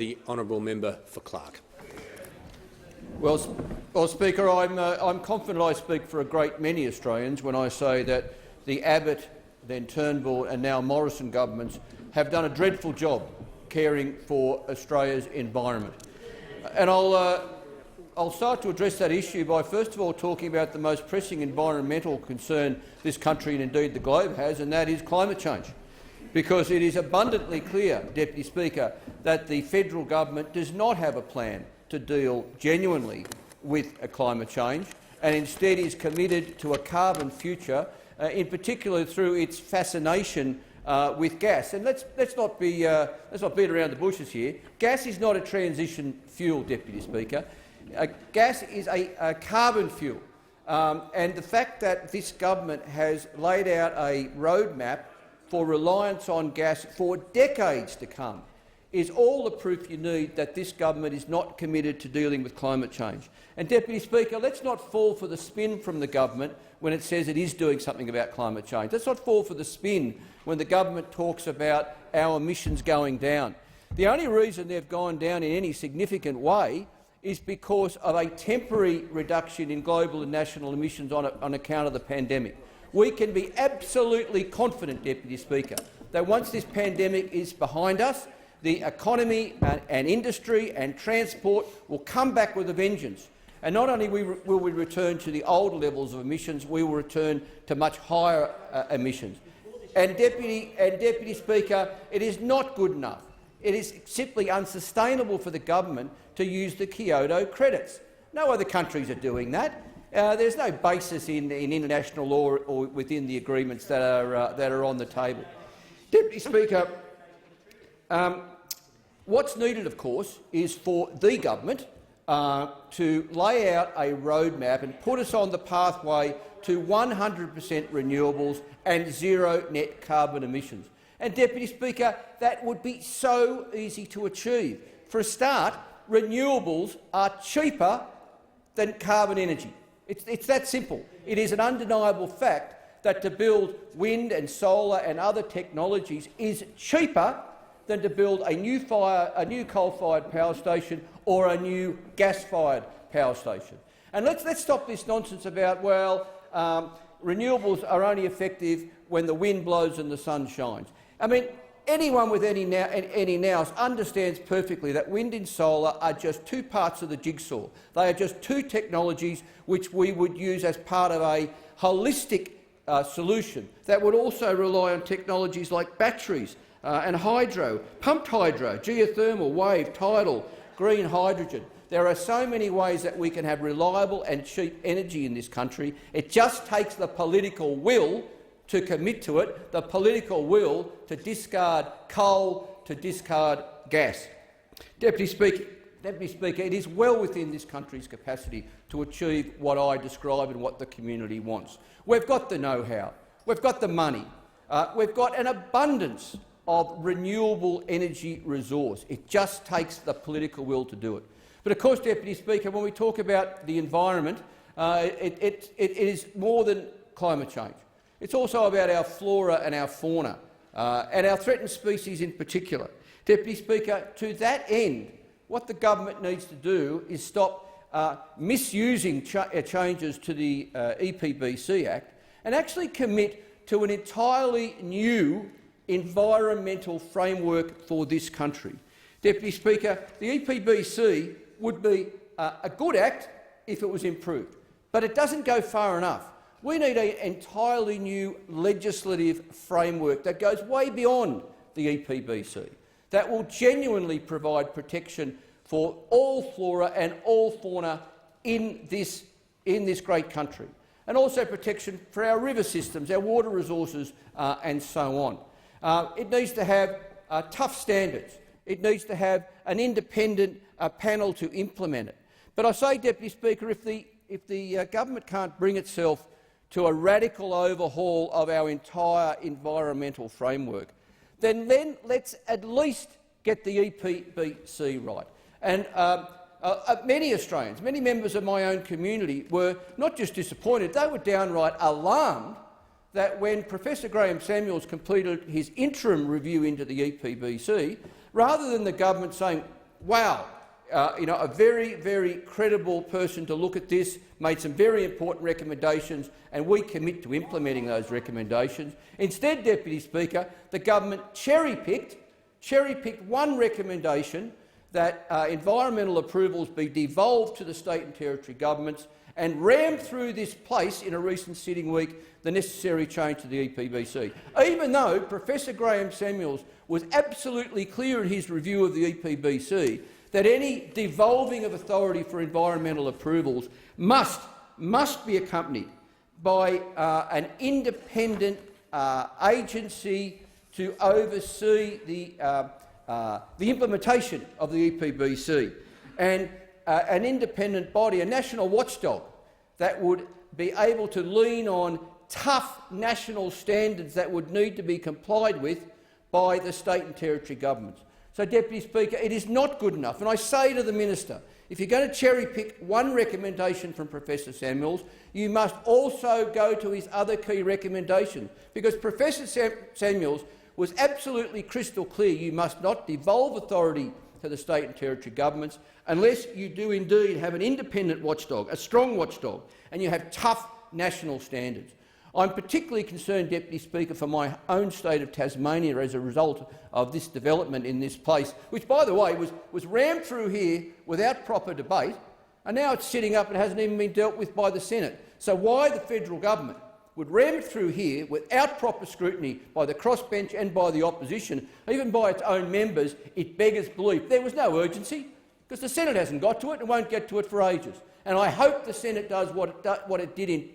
The honourable member for Clark. Well, Speaker, I'm confident I speak for a great many Australians when I say that the Abbott, then Turnbull and now Morrison governments have done a dreadful job caring for Australia's environment. And I'll start to address that issue by first of all talking about the most pressing environmental concern this country and indeed the globe has, and that is climate change. Because it is abundantly clear, Deputy Speaker, that the federal government does not have a plan to deal genuinely with climate change and instead is committed to a carbon future, in particular through its fascination with gas. And let's not beat around the bushes here. Gas is not a transition fuel, Deputy Speaker. Gas is a carbon fuel. And the fact that this government has laid out a roadmap for reliance on gas for decades to come is all the proof you need that this government is not committed to dealing with climate change. And, Deputy Speaker, let's not fall for the spin from the government when it says it is doing something about climate change. Let's not fall for the spin when the government talks about our emissions going down. The only reason they've gone down in any significant way is because of a temporary reduction in global and national emissions on account of the pandemic. We can be absolutely confident, Deputy Speaker, that once this pandemic is behind us, the economy and industry and transport will come back with a vengeance. And not only will we return to the old levels of emissions, we will return to much higher emissions. And Deputy Speaker, it is not good enough. It is simply unsustainable for the government to use the Kyoto credits. No other countries are doing that. There's no basis in international law or within the agreements that are on the table. Deputy Speaker, what's needed, of course, is for the government to lay out a roadmap and put us on the pathway to 100% renewables and zero net carbon emissions. And, Deputy Speaker, that would be so easy to achieve. For a start, renewables are cheaper than carbon energy. It's that simple. It is an undeniable fact that to build wind and solar and other technologies is cheaper than to build a new coal-fired power station or a new gas-fired power station. And let's stop this nonsense about, well, renewables are only effective when the wind blows and the sun shines. I mean, anyone with any nous understands perfectly that wind and solar are just two parts of the jigsaw. They are just two technologies which we would use as part of a holistic solution that would also rely on technologies like batteries and hydro, pumped hydro, geothermal, wave, tidal, green hydrogen. There are so many ways that we can have reliable and cheap energy in this country. It just takes the political will to commit to it, the political will to discard coal, to discard gas. Deputy Speaker, it is well within this country's capacity to achieve what I describe and what the community wants. We've got the know-how, we've got the money, we've got an abundance of renewable energy resource. It just takes the political will to do it. But of course, Deputy Speaker, when we talk about the environment, it is more than climate change. It's also about our flora and our fauna, and our threatened species in particular. Deputy Speaker, to that end, what the government needs to do is stop misusing changes to the EPBC Act and actually commit to an entirely new environmental framework for this country. Deputy Speaker, the EPBC would be a good act if it was improved, but it doesn't go far enough. We need an entirely new legislative framework that goes way beyond the EPBC, that will genuinely provide protection for all flora and all fauna in this great country, and also protection for our river systems, our water resources and so on. It needs to have tough standards. It needs to have an independent panel to implement it. But I say, Deputy Speaker, if the government can't bring itself to a radical overhaul of our entire environmental framework, then let's at least get the EPBC right. And many Australians, many members of my own community were not just disappointed, they were downright alarmed that when Professor Graham Samuels completed his interim review into the EPBC, rather than the government saying, wow, a very, very credible person to look at this, made some very important recommendations, and we commit to implementing those recommendations. Instead, Deputy Speaker, the government cherry-picked one recommendation that environmental approvals be devolved to the state and territory governments, and rammed through this place in a recent sitting week the necessary change to the EPBC, even though Professor Graham Samuels was absolutely clear in his review of the EPBC that any devolving of authority for environmental approvals must be accompanied by an independent agency to oversee the implementation of the EPBC, and an independent body, a national watchdog, that would be able to lean on tough national standards that would need to be complied with by the state and territory governments. So, Deputy Speaker, it is not good enough. And I say to the Minister, if you're going to cherry-pick one recommendation from Professor Samuels, you must also go to his other key recommendations, because Professor Samuels was absolutely crystal clear: you must not devolve authority to the state and territory governments unless you do indeed have an independent watchdog, a strong watchdog, and you have tough national standards. I'm particularly concerned, Deputy Speaker, for my own state of Tasmania as a result of this development in this place, which, by the way, was rammed through here without proper debate, and now it's sitting up and hasn't even been dealt with by the Senate. So why the federal government would ram it through here without proper scrutiny by the crossbench and by the opposition, even by its own members, it beggars belief. There was no urgency, because the Senate hasn't got to it and won't get to it for ages. And I hope the Senate does what it did in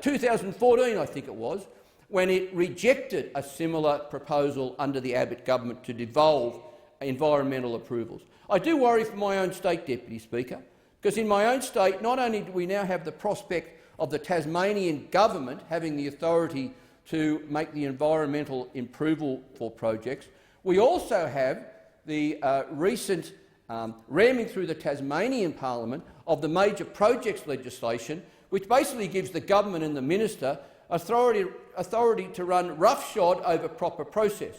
2014, I think it was, when it rejected a similar proposal under the Abbott government to devolve environmental approvals. I do worry for my own state, Deputy Speaker, because in my own state not only do we now have the prospect of the Tasmanian government having the authority to make the environmental approval for projects, we also have the recent ramming through the Tasmanian Parliament of the major projects legislation, which basically gives the government and the minister authority to run roughshod over proper process.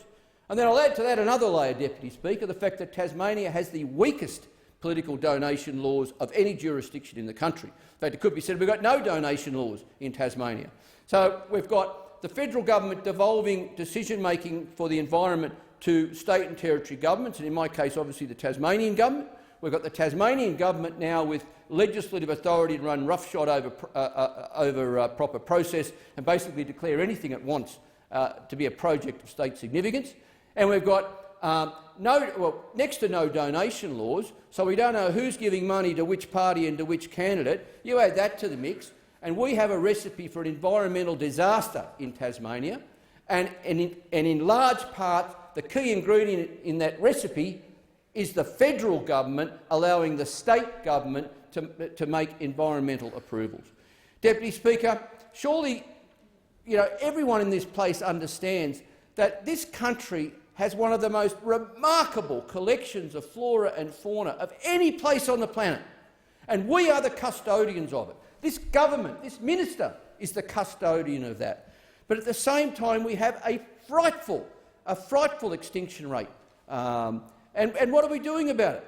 And then I'll add to that another layer, Deputy Speaker, the fact that Tasmania has the weakest political donation laws of any jurisdiction in the country. In fact, it could be said we've got no donation laws in Tasmania. So we've got the federal government devolving decision-making for the environment to state and territory governments, and in my case, obviously, the Tasmanian government. We've got the Tasmanian government now with legislative authority to run roughshod over proper process and basically declare anything it wants to be a project of state significance. And we've got next to no donation laws, so we don't know who's giving money to which party and to which candidate. You add that to the mix, and we have a recipe for an environmental disaster in Tasmania. And in large part, the key ingredient in that recipe is the federal government allowing the state government to make environmental approvals. Deputy Speaker, surely everyone in this place understands that this country has one of the most remarkable collections of flora and fauna of any place on the planet, and we are the custodians of it. This government, this minister, is the custodian of that. But at the same time, we have a frightful extinction rate. And what are we doing about it?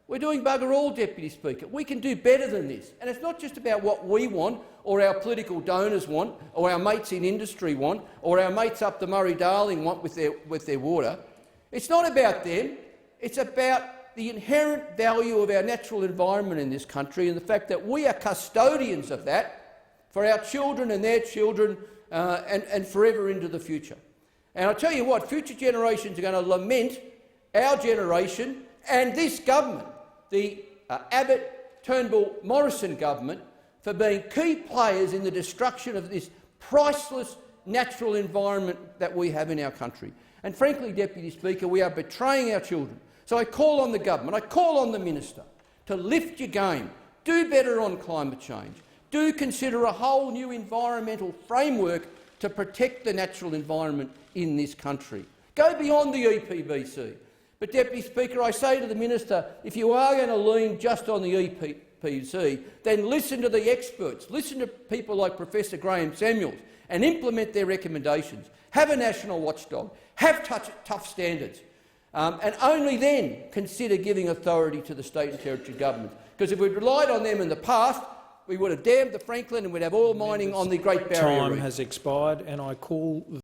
We're doing bugger all, Deputy Speaker. We can do better than this. And it's not just about what we want, or our political donors want, or our mates in industry want, or our mates up the Murray-Darling want with their water. It's not about them. It's about the inherent value of our natural environment in this country, and the fact that we are custodians of that for our children and their children and forever into the future. And I tell you what, future generations are going to lament our generation and this government, the Abbott, Turnbull, Morrison government, for being key players in the destruction of this priceless natural environment that we have in our country. And frankly, Deputy Speaker, we are betraying our children. So I call on the government, I call on the minister to lift your game, do better on climate change, do consider a whole new environmental framework to protect the natural environment in this country. Go beyond the EPBC. But, Deputy Speaker, I say to the minister, if you are going to lean just on the EPBC, then listen to the experts, listen to people like Professor Graham Samuels and implement their recommendations. Have a national watchdog, have tough standards. and only then consider giving authority to the state and territory governments. Because if we'd relied on them in the past, we would have dammed the Franklin and we'd have oil mining on the Great Barrier Reef. Time has expired, and I call